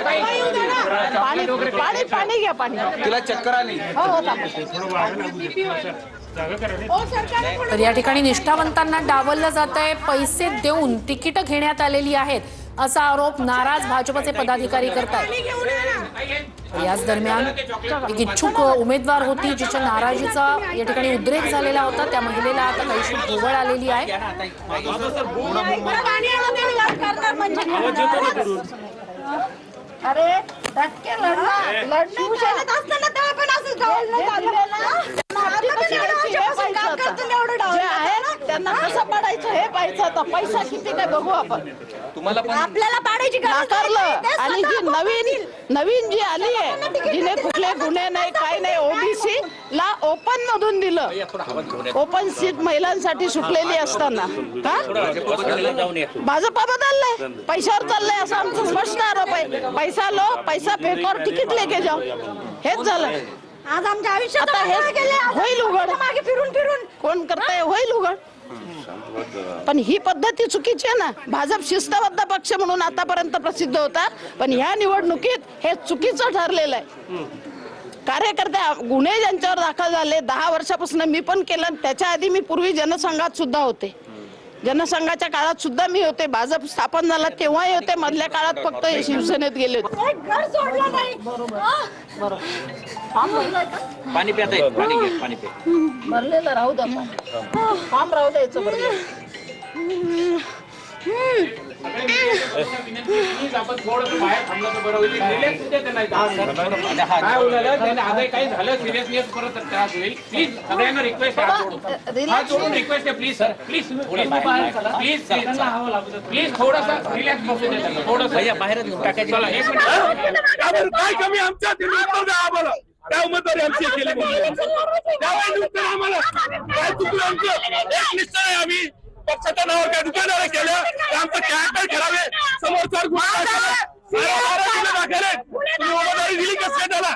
पाणी पाणी पाणी घ्या पाणी. तिला चक्कर आली. हो तर या ठिकाणी निष्ठावंतांना डावललं जात आहे. पैसे देऊन तिकीट घेण्यात आलेली आहेत असा आरोप नाराज भाजपचे पदाधिकारी करतात. याच दरम्यान एक इच्छुक उमेदवार होती जिच्या नाराजीचा या ठिकाणी उद्रेक झालेला होता. त्या महिलेला आता काहीशी भोवळ आलेली आहे. अरे टक्के लढणार शिवसेनेत असताना तेव्हा पण असं त्यांना कसं पाडायचं हे पाहायचं. आता पैसा किती काय बघू आपण. तुम्हाला पण आपल्याला पाडायची नाकारलं. आणि जी नवीन जी आली आहे जिने कुठले गुन्हे नाही काय नाही ओबीसी ला ओपन मधून दिलं. ओपन सीट महिलांसाठी सुटलेली असताना का भाजपा बदललंय पैशावर चाललंय असं आमचं स्पष्ट आरोप आहे. पैसा लो पैसा फेकवर तिकीट लेके जाऊ हेच झालं आज आमच्या आयुष्यात. आता हे होईल उघड मागे फिरून फिरून कोण करताय होईल उघड. पण ही पद्धती चुकीची आहे ना. भाजप शिस्तबद्ध पक्ष म्हणून आतापर्यंत प्रसिद्ध होता पण ह्या निवडणुकीत हे चुकीचं ठरलेलं आहे. कार्यकर्ते गुन्हे ज्यांच्यावर दाखल झाले 10 वर्षापासून मी पण केलं. त्याच्या आधी मी पूर्वी जनसंघात सुद्धा होते. जनसंघाच्या काळात सुद्धा मी होते. भाजप स्थापन झाला तेव्हाही होते. मधल्या काळात फक्त शिवसेनेत गेले होते. पाणी प्यात आहे. पाणी घे पाणी पे. भरलेलं राहू द्या. फॉर्म राहू द्यायचं बरोबर. आपण थोडं बाहेर थांबलं तर बरं होईल. काही झालं सिरियसनेस परत त्रास होईल. प्लीज सगळ्यांना रिक्वेस्ट आहे. रिक्वेस्ट आहे please sir please please please थोडासा रिलॅक्स बसू दे. थोडंसं बाहेर घेऊन टाकायची. चला एक मिनिट. काय कमी आमच्या आम्हाला त्या उमेदवारी आमची केली आम्हाला काय चुकलं आमचं. एक निश्चय आहे आम्ही पक्षाच्या नावावर काय दुकानावर केलं आमचं कॅरेक्टर ठरावे. समोरचा उमेदवारी दिली कसं त्याला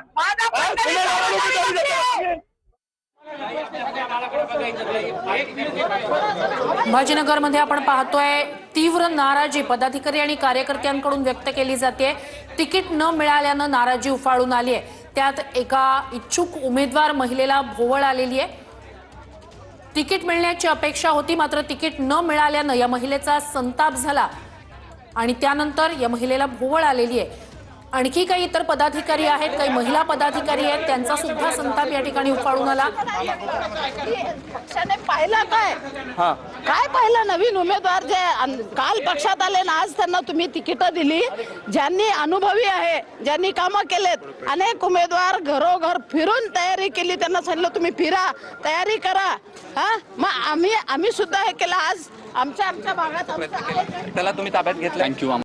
संभाजीनगरमध्ये आपण पाहतोय तीव्र नाराजी पदाधिकारी आणि कार्यकर्त्यांकडून व्यक्त केली जाते. तिकीट न मिळाल्यानं नाराजी उफाळून आली आहे. त्यात एका इच्छुक उमेदवार महिलेला भोवळ आलेली आहे. तिकीट मिळण्याची अपेक्षा होती मात्र तिकीट न मिळाल्यानं या महिलेचा संताप झाला आणि त्यानंतर या महिलेला भोवळ आलेली आहे. आणखी काही इतर पदाधिकारी आहेत काही महिला पदाधिकारी आहेत त्यांचा सुद्धा संताप या ठिकाणी उफाळून आला. पक्षाने पाहिलं काय पाहिलं. नवीन उमेदवार जे काल पक्षात आले ना आज त्यांना तुम्ही तिकीटं दिली. ज्यांनी अनुभवी आहे ज्यांनी कामं केलेत. अनेक उमेदवार घरोघर फिरून तयारी केली. त्यांना सांगितलं तुम्ही फिरा तयारी करा. मग आम्ही सुद्धा हे केलं. आज आमच्या भागात त्याला तुम्ही ताब्यात घेतलं. थँक्यू.